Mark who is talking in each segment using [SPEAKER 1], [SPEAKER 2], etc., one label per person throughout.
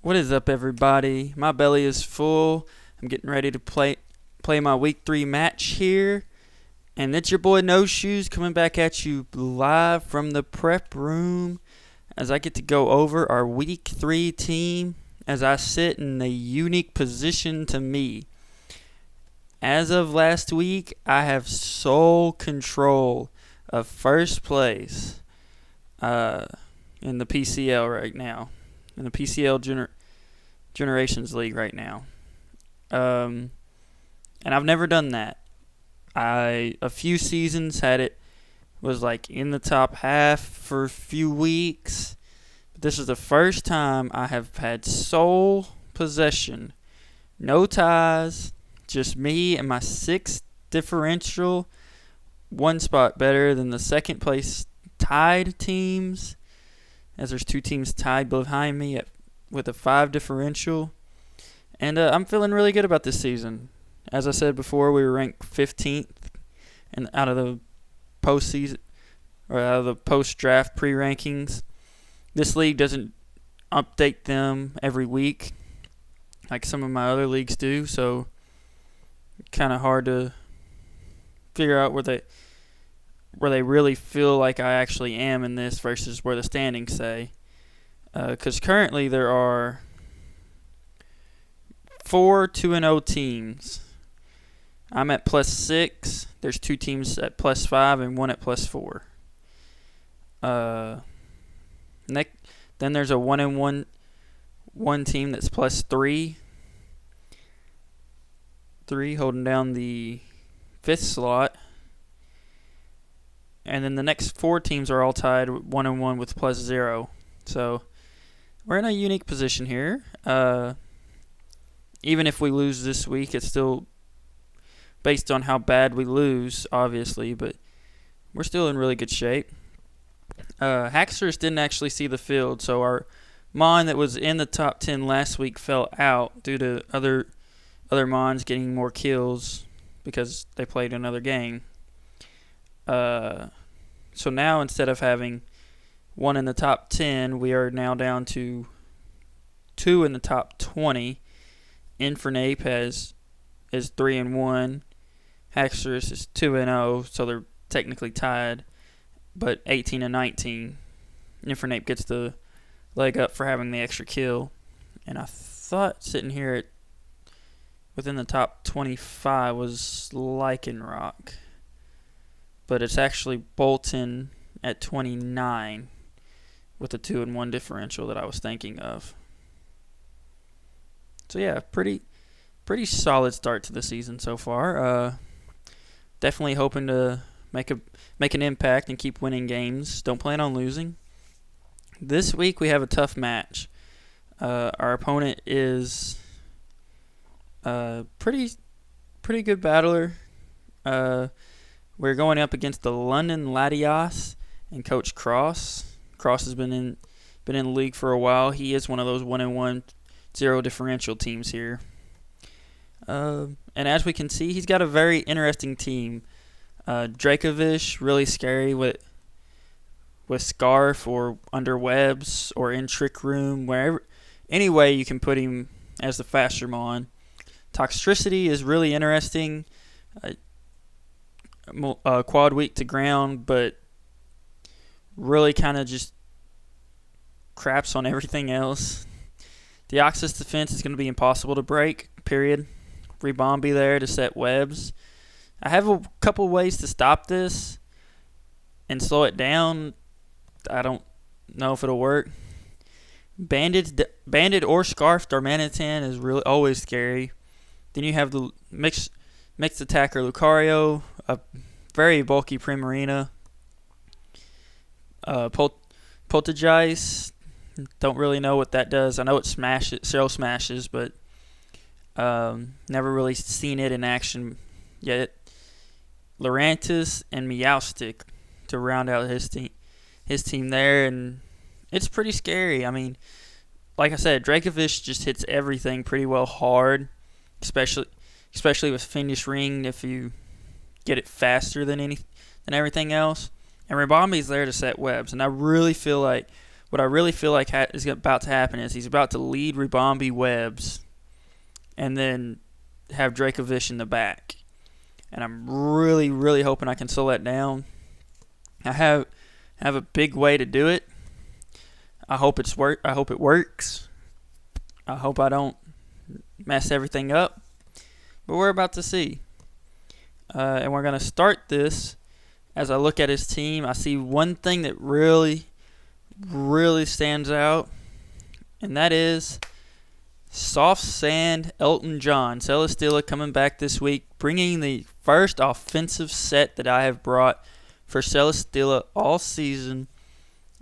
[SPEAKER 1] What is up, everybody? My belly is full. I'm getting ready to play my week 3 match here. And it's your boy No Shoes coming back at you live from the prep room as I get to go over our week 3 team as I sit in a unique position to me. As of last week, I have sole control of first place in the PCL right now. In the PCL Generations League right now. And I've never done that. A few seasons had it, was like in the top half for a few weeks. But this is the first time I have had sole possession. No ties, just me and my 6th differential. One spot better than the second place tied teams, as there's 2 teams tied behind me with a 5 differential. And I'm feeling really good about this season. As I said before, we were ranked 15th out of the postseason, or out of the post-draft pre-rankings. This league doesn't update them every week like some of my other leagues do, so kind of hard to figure out where they really feel like I actually am in this versus where the standings say. Because currently there are 4 2-0 teams. I'm at +6. There's 2 teams at +5 and 1 at +4. Then there's a 1-1 team that's +3. 3 holding down the 5th slot. And then the next 4 teams are all tied 1-1 with +0. So we're in a unique position here. Even if we lose this week, it's still based on how bad we lose, obviously, but we're still in really good shape. Hacksters didn't actually see the field, so our Mon that was in the top 10 last week fell out due to other Mons getting more kills because they played another game. So now instead of having 1 in the top 10, we are now down to 2 in the top 20. Infernape is 3-1. Hacksters is 2-0, so they're technically tied, but 18-19. Infernape gets the leg up for having the extra kill. And I thought sitting here within the top 25 was Lycanroc, but it's actually Bolton at 29 with a 2-1 differential that I was thinking of. So yeah, pretty solid start to the season so far. Definitely hoping to make an impact and keep winning games. Don't plan on losing. This week we have a tough match. Our opponent is a pretty good battler. We're going up against the London Latias and Coach Cross. Cross has been in the league for a while. He is one of those 1-1 0 differential teams here. And as we can see, he's got a very interesting team. Dracovish, really scary with Scarf or under webs or in Trick Room, wherever, any way you can put him as the faster Mon. Toxtricity is really interesting. Quad weak to ground, but really kind of just craps on everything else. Deoxys defense is going to be impossible to break, period. Rebombi there to set webs. I have a couple ways to stop this and slow it down. I don't know if it'll work. Banded or Scarfed Darmanitan is really always scary. Then you have the mixed attacker Lucario, a very bulky Primarina. Poltergeist, don't really know what that does. I know it Cell smashes, but never really seen it in action yet. Lurantis and Meowstic to round out his team there, and it's pretty scary. I mean, like I said, Dracovish just hits everything pretty well hard, especially with Fiendish Ring if you get it faster than everything else. And Rebombi's there to set webs, and I really feel like what I really feel like is about to happen is he's about to lead Ribombi Webbs and then have Dracovish in the back. And I'm really, really hoping I can slow that down. I have a big way to do it. I hope it works. I hope I don't mess everything up. But we're about to see. And we're going to start this. As I look at his team, I see one thing that really, really stands out. And that is Soft Sand Elton John. Celesteela coming back this week, bringing the first offensive set that I have brought for Celesteela all season.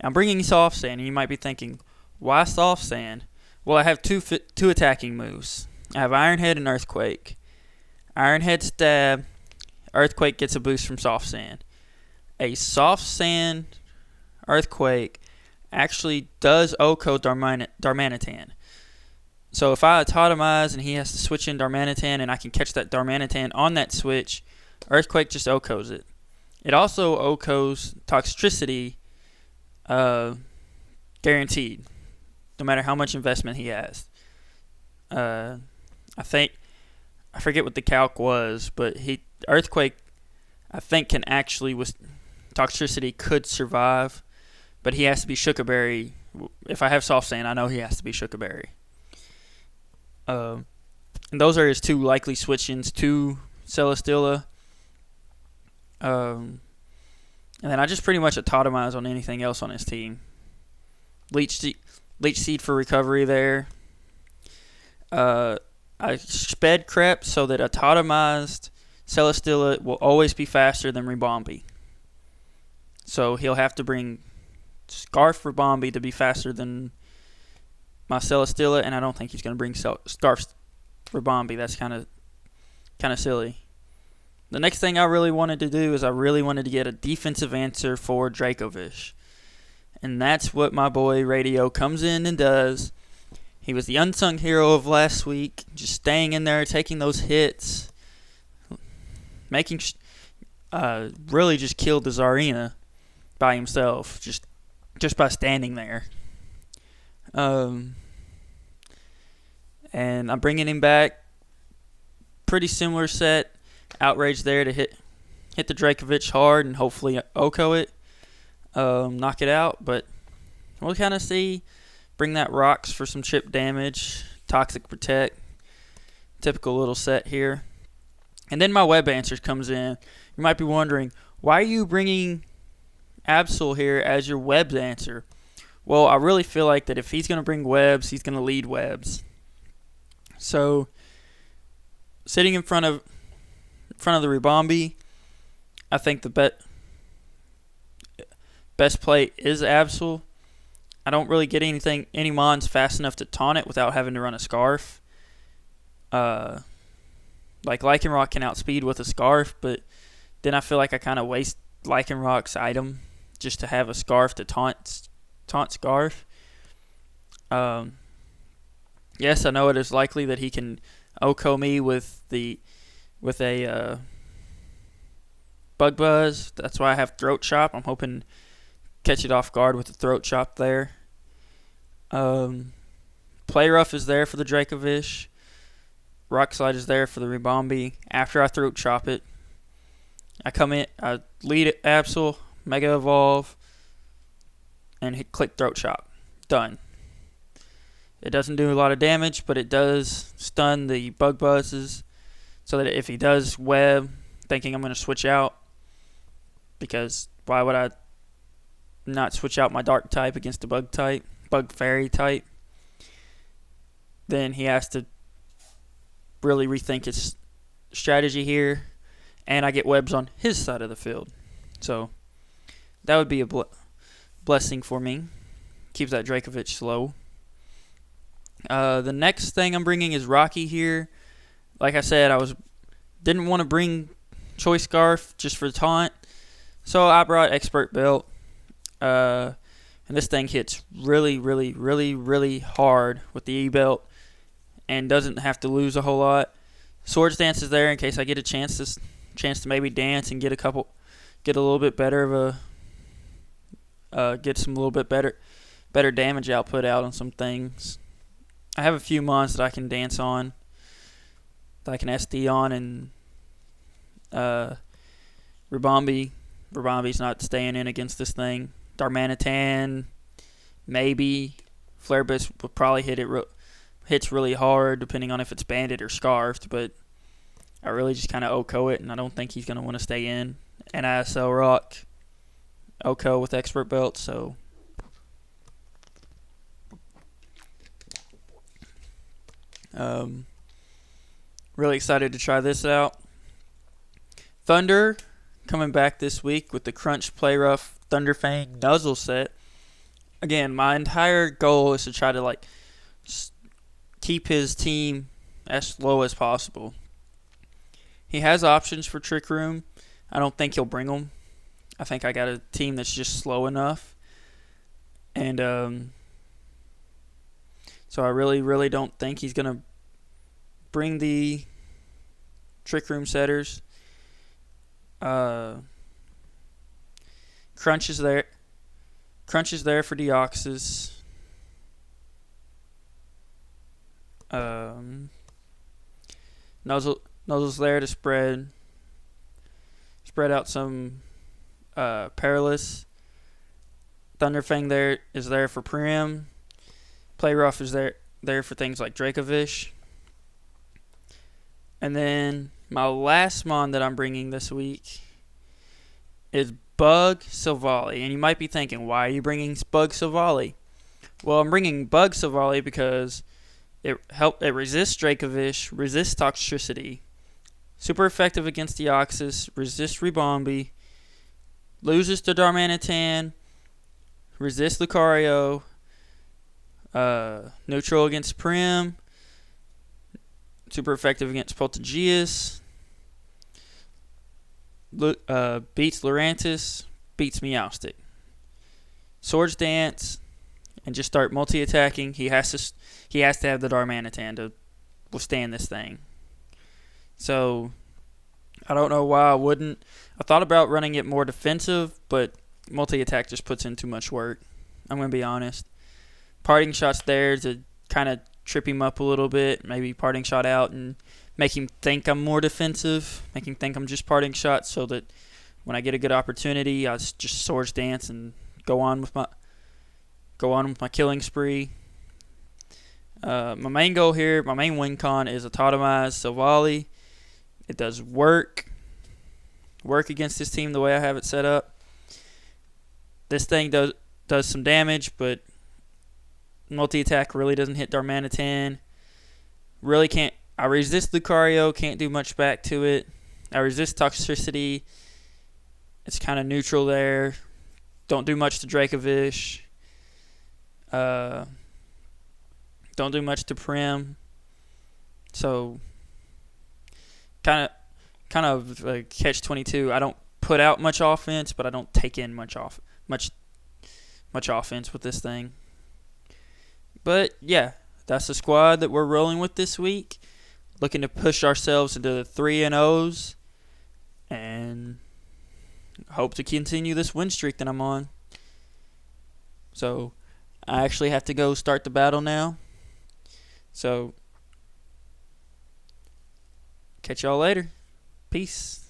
[SPEAKER 1] I'm bringing Soft Sand, and you might be thinking, why Soft Sand? Well, I have two attacking moves. I have Iron Head and Earthquake. Iron Head stab, Earthquake gets a boost from Soft Sand. A Soft Sand Earthquake actually does OHKO Darmanitan. So if I autotomize and he has to switch in Darmanitan and I can catch that Darmanitan on that switch, Earthquake just OHKOs it. It also OHKOs Toxtricity guaranteed, no matter how much investment he has. I forget what the calc was, but Earthquake, I think, can actually, with Toxtricity, could survive, but he has to be Shookaberry. If I have Soft Sand, I know he has to be Shookaberry. And those are his two likely switch-ins to Celesteela. And then I just pretty much autotomize on anything else on his team. Leech Seed for recovery there. I sped Crep so that autotomized Celesteela will always be faster than Ribombi. So he'll have to bring Scarf Ribombi to be faster than my Celesteela, and I don't think he's going to bring Scarf Ribombi. That's kind of silly. The next thing I really wanted to do is I really wanted to get a defensive answer for Dracovish. And that's what my boy Radio comes in and does. He was the unsung hero of last week, just staying in there, taking those hits, really just killed the Zarina by himself, just by standing there. And I'm bringing him back. Pretty similar set. Outrage there to hit the Dracovish hard and hopefully OHKO it. Knock it out. But we'll kind of see. Bring that Rocks for some chip damage. Toxic Protect. Typical little set here. And then my Web Answers comes in. You might be wondering, why are you bringing Absol here as your Webs answer? Well, I really feel like that if he's going to bring Webs, he's going to lead Webs. So, sitting in front of the Ribombi, I think the best play is Absol. I don't really get any mons fast enough to taunt it without having to run a Scarf. Like Lycanroc can outspeed with a Scarf, but then I feel like I kind of waste Lycanroc's item just to have a Scarf to taunt Scarf. Yes, I know it is likely that he can OHKO me with a Bug Buzz. That's why I have Throat Chop. I'm hoping catch it off guard with the Throat Chop there. Play Rough is there for the Dracovish. Rock Slide is there for the Ribombi. After I Throat Chop it, I come in, I lead it, Absol, Mega Evolve, and click Throat Chop. Done. It doesn't do a lot of damage, but it does stun the Bug Buzzes, so that if he does Web, thinking I'm going to switch out, because why would I not switch out my Dark type against a Bug Fairy type, then he has to really rethink his strategy here, and I get Webs on his side of the field. So that would be a blessing for me. Keeps that Dracovish slow. The next thing I'm bringing is Rocky here. Like I said, didn't want to bring Choice Scarf just for the taunt, so I brought Expert Belt. And this thing hits really, really, really, really hard with the E-Belt and doesn't have to lose a whole lot. Swords Dance is there in case I get a chance to maybe dance and get a little bit better of a get some little bit better better damage output out on some things. I have a few mons that I can dance on, that I can SD on, and Ribombi. Ribombi's not staying in against this thing. Darmanitan, maybe. Flareblitz will probably hits really hard, depending on if it's banded or scarfed, but I really just kind of OHKO it, and I don't think he's going to want to stay in. And ISL Rock, OHKO with Expert Belt, so really excited to try this out. Thunder coming back this week with the Crunch Play Rough Thunderfang Nuzzle set. Again, my entire goal is to try to keep his team as slow as possible. He has options for Trick Room. I don't think he'll bring them. I think I got a team that's just slow enough. And so I really don't think he's going to bring the Trick Room setters. Crunch is there. Crunch is there for Deoxys. Nuzzle's there to spread out some Perilous. Thunderfang is there for Prim. Play Rough is there for things like Dracovish. And then my last mon that I'm bringing this week is Bug Silvally. And you might be thinking, why are you bringing Bug Silvally? Well, I'm bringing Bug Silvally because it resists Dracovish, resists Toxtricity, super effective against Deoxys, resists Ribombi, loses to Darmanitan, resists Lucario, neutral against Prim, super effective against Poltegeus, beats Lurantis, beats Meowstic. Swords Dance, and just start multi-attacking. He has to have the Darmanitan to withstand this thing. So I don't know why I wouldn't. I thought about running it more defensive, but multi-attack just puts in too much work. I'm going to be honest. Parting Shot's there to kind of trip him up a little bit, maybe Parting Shot out and make him think I'm more defensive, make him think I'm just Parting Shot, so that when I get a good opportunity, I just Swords Dance and go on with my killing spree. My main goal here, my main win con is Autotomize Silvally. It does work against this team the way I have it set up. This thing does some damage, but multi-attack really doesn't hit Darmanitan. Really can't. I resist Lucario, can't do much back to it. I resist Toxtricity. It's kind of neutral there. Don't do much to Dracovish. Don't do much to Prim. So kind of like catch-22. I don't put out much offense, but I don't take in much offense with this thing. But yeah, that's the squad that we're rolling with this week. Looking to push ourselves into the 3-0s and hope to continue this win streak that I'm on. So I actually have to go start the battle now. So catch y'all later. Peace.